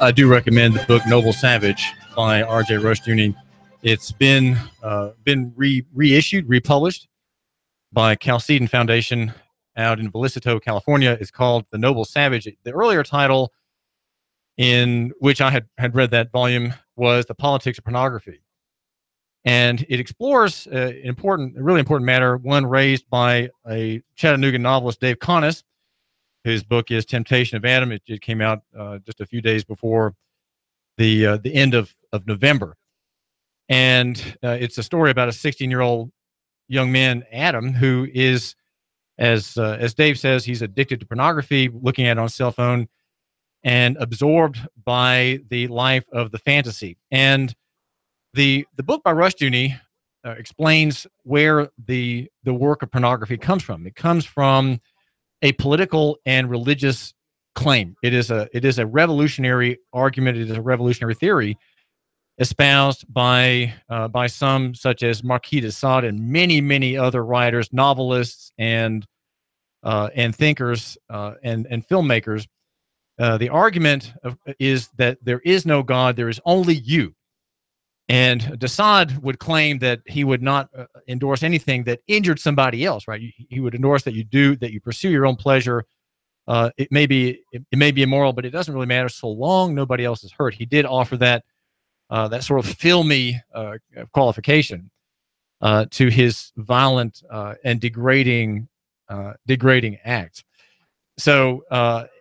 I do recommend the book Noble Savage by R.J. Rushdoony. It's been reissued, republished by Chalcedon Foundation out in Vallecito, California. It's called The Noble Savage. The earlier title, in which I had read that volume, was The Politics of Pornography. And it explores a really important matter, one raised by a Chattanooga novelist, Dave Tulis, whose book is Temptation of Adam. It came out just a few days before the end of November. And it's a story about a 16-year-old young man, Adam, who is, as Dave says, he's addicted to pornography, looking at it on a cell phone, and absorbed by the life of the fantasy. And the book by Rushdoony explains where the work of pornography comes from. It comes from a political and religious claim. It is a revolutionary argument. It is a revolutionary theory espoused by some such as Marquis de Sade and many other writers, novelists, and thinkers and filmmakers. The argument is that there is no God, there is only you. And de Sade would claim that he would not endorse anything that injured somebody else, right? He would endorse that you pursue your own pleasure. It may be immoral, but it doesn't really matter so long nobody else is hurt. He did offer that sort of filmy qualification to his violent and degrading acts. So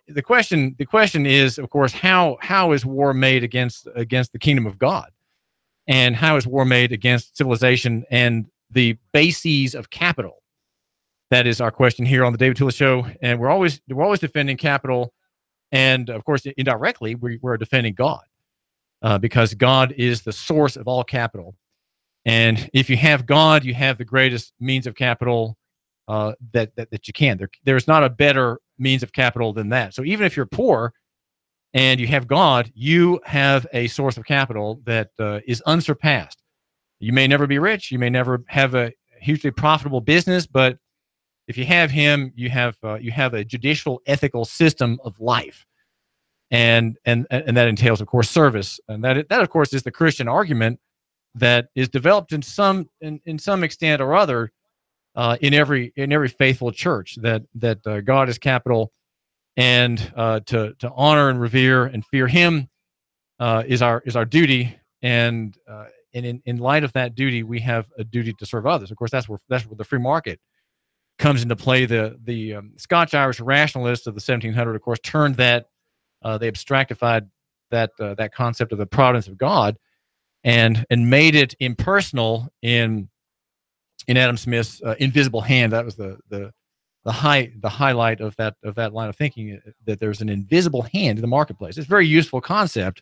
the question is, of course, how is war made against the kingdom of God? And how is war made against civilization and the bases of capital? That is our question here on the David Tulis Show. And we're always defending capital. And of course, indirectly, we're defending God because God is the source of all capital. And if you have God, you have the greatest means of capital that you can. There's not a better means of capital than that. So even if you're poor, and you have God, you have a source of capital that is unsurpassed. You may never be rich. You may never have a hugely profitable business, but if you have Him, you have a judicial, ethical system of life, and that entails, of course, service, and that of course is the Christian argument that is developed in some extent or other in every faithful church that God is capital. And to honor and revere and fear Him is our duty, and in light of that duty, we have a duty to serve others. Of course, that's where the free market comes into play. The Scotch-Irish rationalists of the 1700s, of course, turned they abstractified that concept of the providence of God, and made it impersonal in Adam Smith's invisible hand. That was the highlight of that line of thinking, that there's an invisible hand in the marketplace. It's a very useful concept,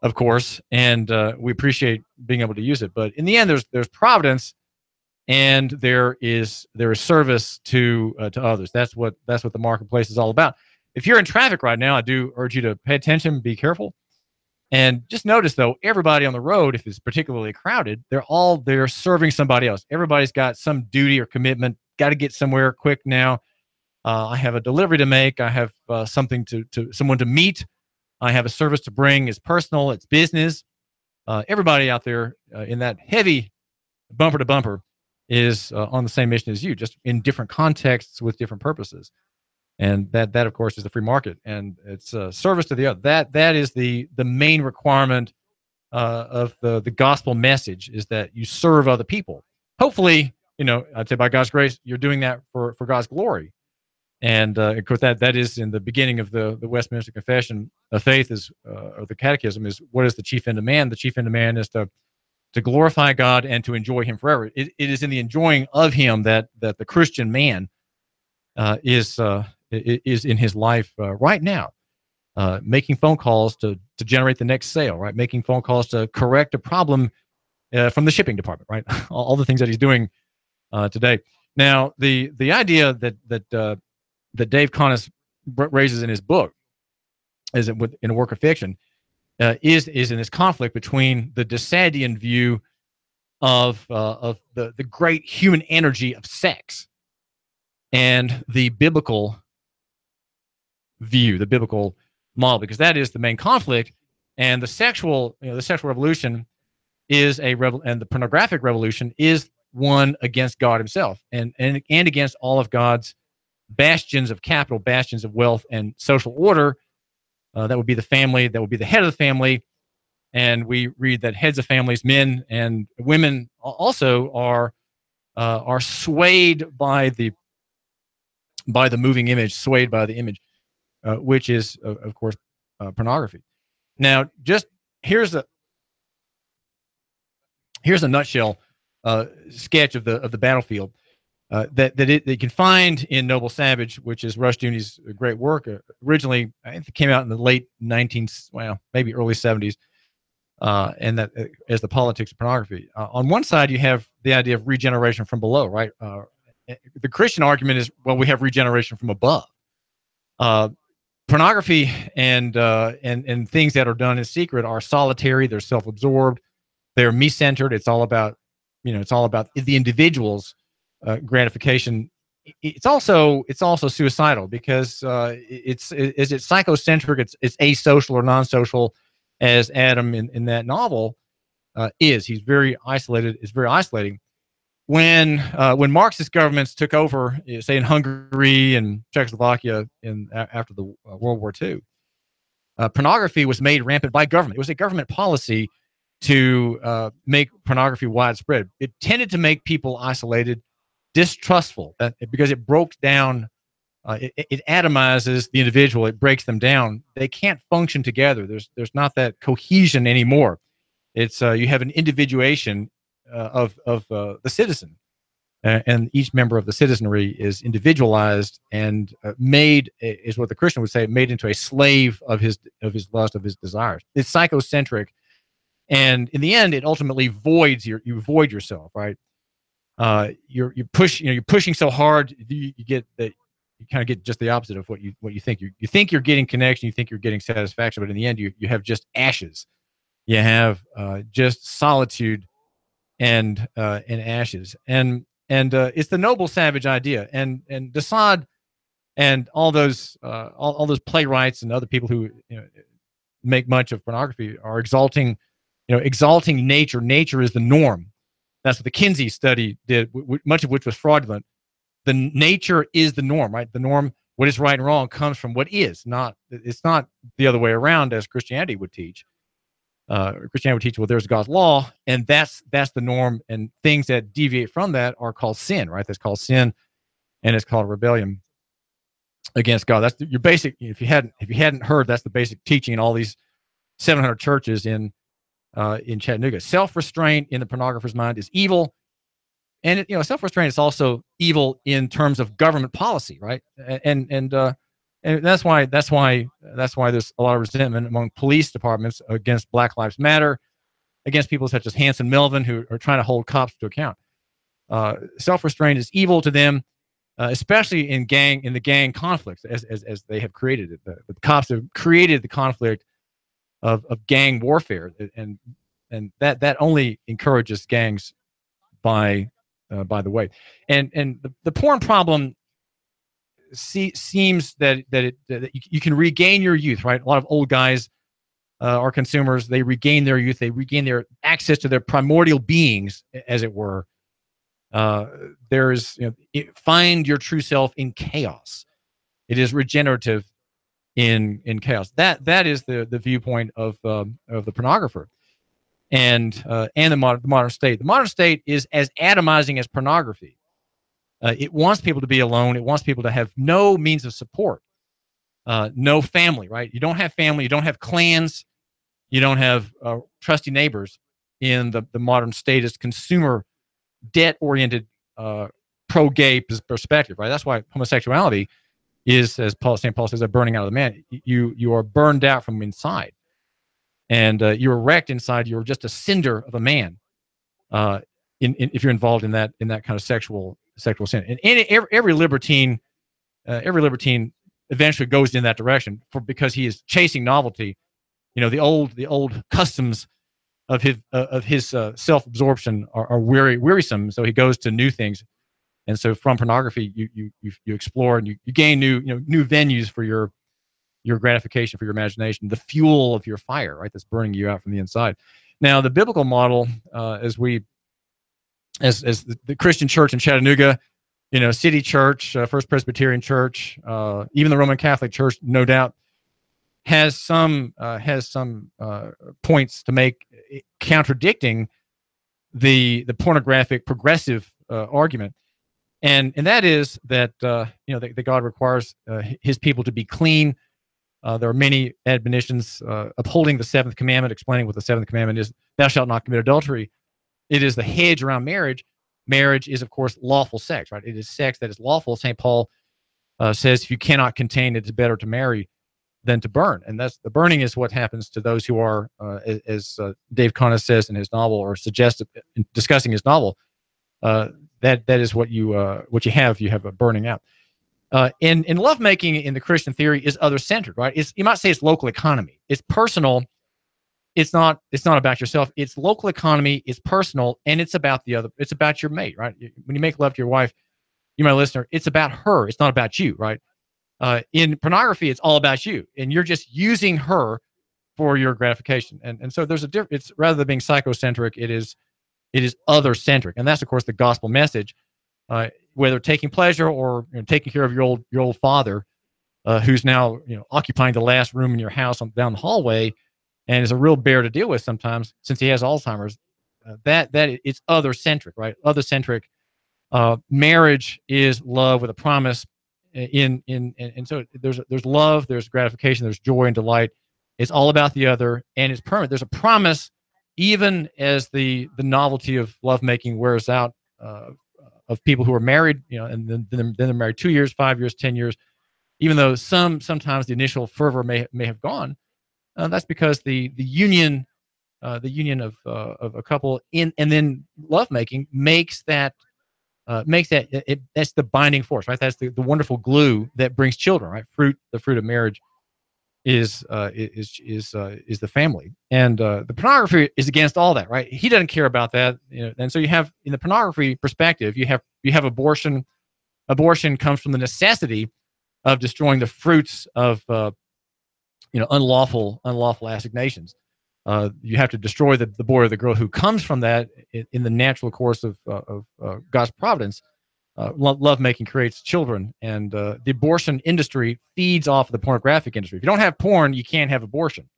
of course, and we appreciate being able to use it. But in the end, there's providence, and there is service to others. That's what the marketplace is all about. If you're in traffic right now, I do urge you to pay attention, be careful, and just notice, though, everybody on the road, if it's particularly crowded, they're serving somebody else. Everybody's got some duty or commitment. Got to get somewhere quick now. I have a delivery to make. I have something to someone to meet. I have a service to bring. It's personal. It's business. Everybody out there in that heavy bumper to bumper is on the same mission as you, just in different contexts with different purposes. And that of course is the free market, and it's service to the other. That is the main requirement of the gospel message, is that you serve other people. Hopefully, I'd say by God's grace, you're doing that for God's glory. And of course, that is in the beginning of the Westminster Confession of Faith, or the Catechism, is what is the chief end of man? The chief end of man is to glorify God and to enjoy Him forever. It is in the enjoying of Him that the Christian man is in his life right now, making phone calls to generate the next sale, right? Making phone calls to correct a problem from the shipping department, right? all the things that he's doing today. Now, the idea that Dave Tulis raises in his book, in a work of fiction, is in this conflict between the de Sadean view of the great human energy of sex and the biblical view, the biblical model, because that is the main conflict. And the sexual revolution is and the pornographic revolution is one against God himself and against all of God's bastions of capital, bastions of wealth and social order. That would be the family, that would be the head of the family. And we read that heads of families, men and women, also are swayed by the moving image, swayed by the image, which is, of course, pornography. Now, just here's a nutshell sketch of the battlefield that you can find in Noble Savage, which is Rushdoony's great work. Originally, I think it came out in the late maybe early 70s, and that as the politics of pornography. On one side, you have the idea of regeneration from below, right? The Christian argument is, well, we have regeneration from above. Pornography and things that are done in secret are solitary. They're self-absorbed. They're me-centered. It's all about the individual's gratification. It's also suicidal because it's psychocentric. It's asocial or non-social, as Adam in that novel is. He's very isolated. It's very isolating. When Marxist governments took over, say in Hungary and Czechoslovakia after the World War II, pornography was made rampant by government. It was a government policy to make pornography widespread. It tended to make people isolated, distrustful, because it broke down. It atomizes the individual. It breaks them down. They can't function together. There's not that cohesion anymore. It's you have an individuation of the citizen, and each member of the citizenry is individualized and made, is what the Christian would say, made into a slave of his lust, of his desires. It's psychocentric, and in the end, it ultimately voids you void yourself, right? You're pushing so hard, you get that. You kind of get just the opposite of what you think. You think you're getting connection, you think you're getting satisfaction, but in the end, you have just ashes. You have just solitude and ashes. And it's the Noble Savage idea. And de Sade and all those playwrights and other people who make much of pornography are exalting nature. Nature is the norm. That's what the Kinsey study did, much of which was fraudulent. The nature is the norm, right? The norm, what is right and wrong, comes from what is. It's not the other way around, as Christianity would teach. Christianity would teach, well, there's God's law, and that's the norm, and things that deviate from that are called sin, right? That's called sin, and it's called rebellion against God. That's your basic. If you hadn't heard, that's the basic teaching in all these 700 churches in Chattanooga. Self-restraint in the pornographer's mind is evil. And self-restraint is also evil in terms of government policy, right? And that's why there's a lot of resentment among police departments against Black Lives Matter, against people such as Hanson Melvin, who are trying to hold cops to account. Self-restraint is evil to them, especially in the gang conflicts as they have created it. The cops have created the conflict of gang warfare, and that only encourages gangs by the way. And the porn problem seems that you can regain your youth, right? A lot of old guys are consumers. They regain their youth. They regain their access to their primordial beings, as it were. Find your true self in chaos. It is regenerative in chaos. That is the viewpoint of the pornographer. And the modern state. The modern state is as atomizing as pornography. It wants people to be alone. It wants people to have no means of support, no family, right? You don't have family. You don't have clans. You don't have trusty neighbors in the modern statist, consumer, debt-oriented, pro-gay perspective, right? That's why homosexuality is, as St. Paul says, a burning out of the man. You are burned out from inside. And you're wrecked inside. You're just a cinder of a man. If you're involved in that kind of sexual sin, and every libertine eventually goes in that direction because he is chasing novelty. The old customs of his self-absorption are wearisome. So he goes to new things, and so from pornography you explore and you gain new venues for your your gratification for your imagination, the fuel of your fire, right? That's burning you out from the inside. Now, the biblical model, as the Christian church in Chattanooga, City Church, First Presbyterian Church, even the Roman Catholic Church, no doubt, has some points to make contradicting the pornographic progressive argument, and that is that that God requires His people to be clean. There are many admonitions upholding the seventh commandment, explaining what the seventh commandment is: "Thou shalt not commit adultery." It is the hedge around marriage. Marriage is, of course, lawful sex, right? It is sex that is lawful. St. Paul says, if you cannot contain it, it's better to marry than to burn. And that's the burning is what happens to those who are, as Dave Connis says in his novel, or suggested in discussing his novel, that is what you have. You have a burning out. In lovemaking in the Christian theory is other-centered, right? You might say it's local economy. It's personal. It's not about yourself. It's local economy. It's personal, and it's about the other. It's about your mate, right? When you make love to your wife, you, my listener, it's about her. It's not about you, right? In pornography, it's all about you, and you're just using her for your gratification. And so there's a difference. It's rather than being psychocentric, it is other-centric, and that's, of course, the gospel message. Whether taking pleasure or taking care of your old father, who's now occupying the last room in your house down the hallway, and is a real bear to deal with sometimes since he has Alzheimer's. That it's other-centric, right? Other-centric. Marriage is love with a promise. And so there's love, there's gratification, there's joy and delight. It's all about the other, and it's permanent. There's a promise, even as the novelty of lovemaking wears out, of people who are married, and then they're married 2 years, 5 years, 10 years. Even though sometimes the initial fervor may have gone, that's because the union of a couple and then lovemaking makes that. That's the binding force, right? That's the wonderful glue that brings children, right? The fruit of marriage is the family, and the pornography is against all that, right? He doesn't care about that, and so you have, in the pornography perspective, you have abortion. Abortion comes from the necessity of destroying the fruits of unlawful assignations. You have to destroy the boy or the girl who comes from that in the natural course of God's providence. Lovemaking creates children, and the abortion industry feeds off of the pornographic industry. If you don't have porn, you can't have abortion.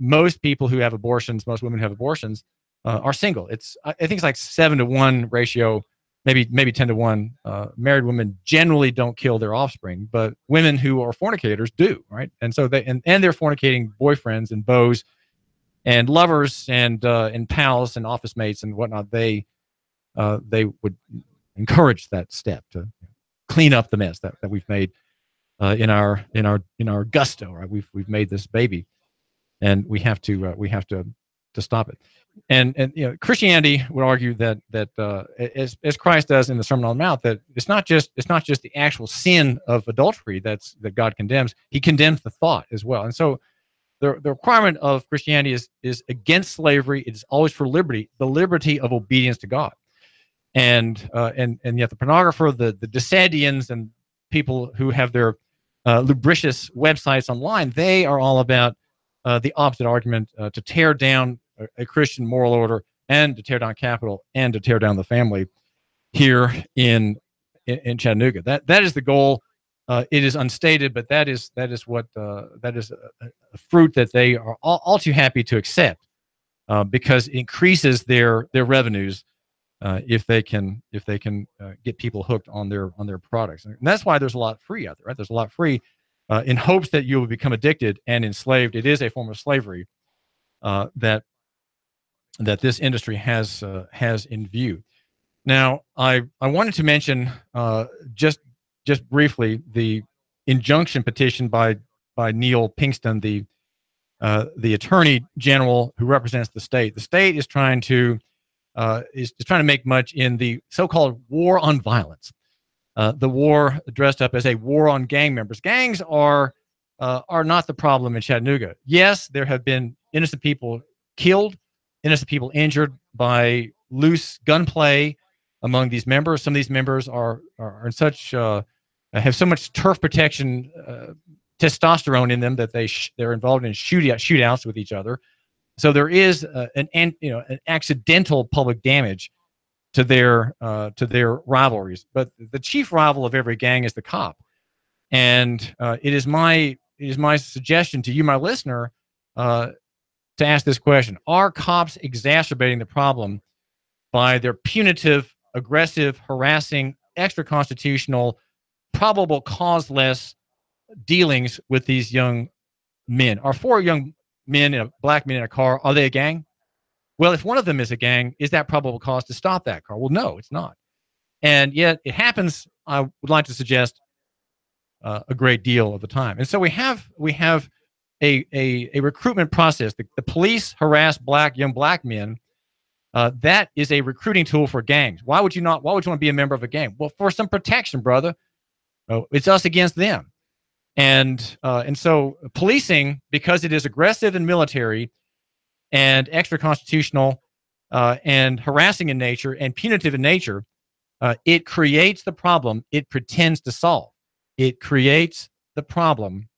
Most people who have abortions, most women who have abortions, are single. I think it's like 7-to-1 ratio, maybe 10-to-1. Married women generally don't kill their offspring, but women who are fornicators do, right? And so they're fornicating boyfriends and beaux and lovers and pals and office mates and whatnot. They would encourage that step to clean up the mess that we've made in our gusto. Right, we've made this baby, and we have to stop it. And Christianity would argue that as Christ does in the Sermon on the Mount, that it's not just the actual sin of adultery that God condemns. He condemns the thought as well. And so the requirement of Christianity is against slavery. It's always for liberty, the liberty of obedience to God. And yet the pornographer, the Disadians, and people who have their lubricious websites online, they are all about the opposite argument, to tear down a Christian moral order, and to tear down capital, and to tear down the family here in Chattanooga. That is the goal. It is unstated, but that is what that is a fruit that they are all too happy to accept, because it increases their revenues if they can get people hooked on their products. And that's why there's a lot free out there, right? There's a lot free in hopes that you will become addicted and enslaved. It is a form of slavery that this industry has in view. Now, I wanted to mention just briefly the injunction petition by Neil Pinkston, the Attorney General who represents the state. The state is trying to make much in the so-called war on violence. The war dressed up as a war on gang members. Gangs are not the problem in Chattanooga. Yes, there have been innocent people killed, innocent people injured by loose gunplay among these members. Some of these members are in such have so much turf protection testosterone in them, that they're involved in shootouts with each other. So there is an accidental public damage to their rivalries. But the chief rival of every gang is the cop. And it is my suggestion to you, my listener, to ask this question: are cops exacerbating the problem by their punitive, aggressive, harassing, extra-constitutional, probable causeless dealings with these young men? Are 4 young men, black men in a car, are they a gang? Well, if one of them is a gang, is that probable cause to stop that car? Well, no, it's not. And yet it happens, I would like to suggest, a great deal of the time. And so we have a recruitment process. The police harass young black men. That is a recruiting tool for gangs. Why would you want to be a member of a gang? Well, for some protection, brother. It's us against them. And so policing, because it is aggressive and military and extra constitutional and harassing in nature and punitive in nature, it creates the problem it pretends to solve. It creates the problem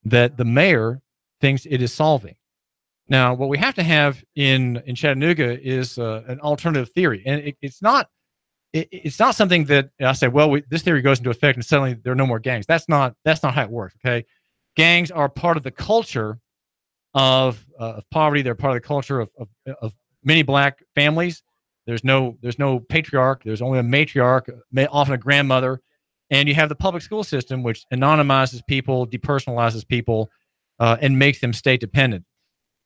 that the mayor thinks it is solving. Now, what we have to have in Chattanooga is an alternative theory, and it's not something that I say, well, this theory goes into effect and suddenly there are no more gangs. That's not how it works. Okay, gangs are part of the culture of poverty. They're part of the culture of many black families. There's no patriarch. There's only a matriarch, often a grandmother, and you have the public school system, which anonymizes people, depersonalizes people, and makes them state dependent.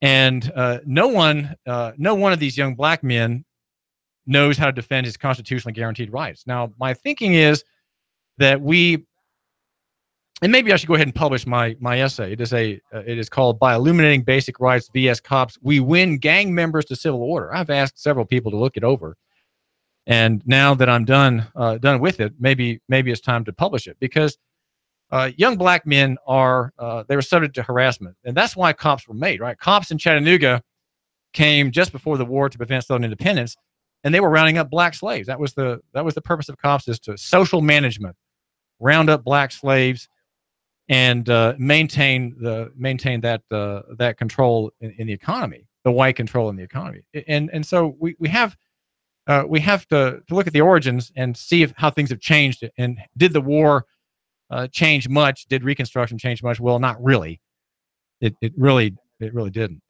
And no one of these young black men knows how to defend his constitutionally guaranteed rights. Now, my thinking is that and maybe I should go ahead and publish my essay. It is called "By Illuminating Basic Rights vs. Cops, We Win Gang Members to Civil Order." I've asked several people to look it over, and now that I'm done with it, maybe it's time to publish it, because young black men they were subject to harassment, and that's why cops were made. Right? Cops in Chattanooga came just before the war to prevent Southern independence, and they were rounding up black slaves. That was the purpose of cops, is to social management, round up black slaves, and maintain that control in the economy, the white control in the economy. And so we have to look at the origins and see how things have changed. And did the war change much? Did Reconstruction change much? Well, not really. It really didn't.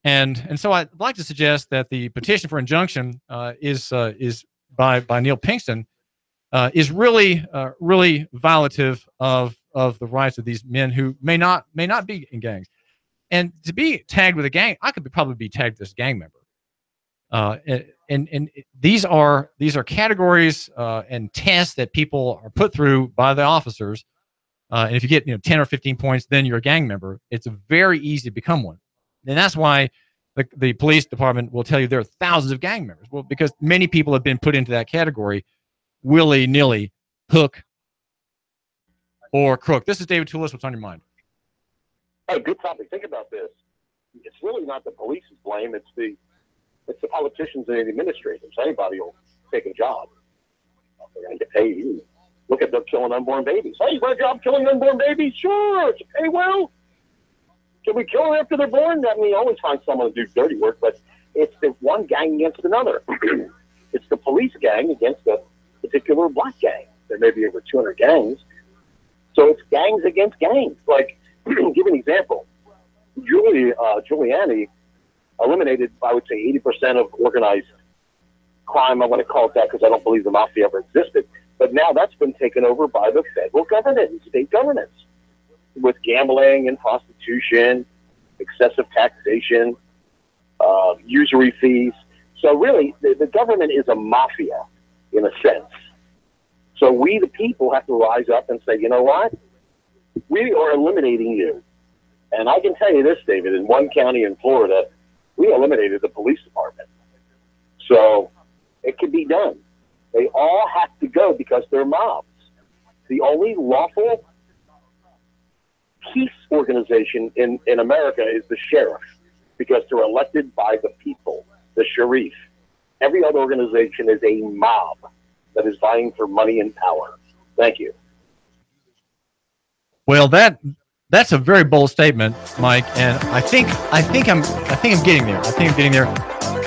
And so I'd like to suggest that the petition for injunction is by Neil Pinkston is really violative of the rights of these men who may not be in gangs. And to be tagged with a gang, I could probably be tagged as a gang member. And these are categories and tests that people are put through by the officers. And if you get 10 or 15 points, then you're a gang member. It's very easy to become one. And that's why the police department will tell you there are thousands of gang members. Well, because many people have been put into that category willy-nilly, hook or crook. This is David Tulis. What's on your mind? Hey, good topic. Think about this. It's really not the police's blame. It's the politicians and the administrators. Anybody will take a job. They're going to get paid. Look at them killing unborn babies. Hey, you want a job killing unborn babies? Sure. It's pay well. Can we kill them after they're born? I mean, you always find someone to do dirty work, but it's the one gang against another. It's the police gang against a particular black gang. There may be over 200 gangs. So it's gangs against gangs. Like, give an example. Giuliani eliminated, I would say, 80% of organized crime. I want to call it that because I don't believe the mafia ever existed. But now that's been taken over by the federal government and state governments, with gambling and prostitution, excessive taxation, usury fees. So really, the government is a mafia in a sense. So we, the people, have to rise up and say, you know what? We are eliminating you. And I can tell you this, David, in one county in Florida, we eliminated the police department. So it can be done. They all have to go because they're mobs. The only lawful peace organization in America is the sheriff, because they're elected by the people, the sheriff. Every other organization is a mob that is vying for money and power. Thank you. Well, that's a very bold statement, Mike, and I think I'm getting there. I think I'm getting there.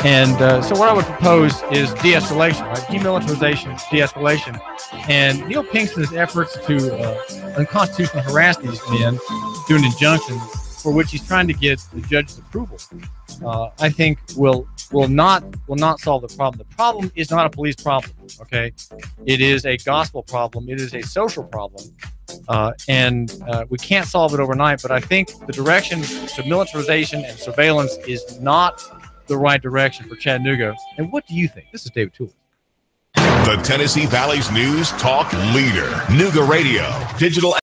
And so what I would propose is de-escalation, right? Demilitarization, de-escalation. And Neil Pinkston's efforts to unconstitutionally harass these men through an injunction for which he's trying to get the judge's approval, I think will not solve the problem. The problem is not a police problem, okay? It is a gospel problem. It is a social problem. And we can't solve it overnight, but I think the direction to militarization and surveillance is not the right direction for Chattanooga. And what do you think? This is David Tulis. The Tennessee Valley's news talk leader, Nooga Radio, digital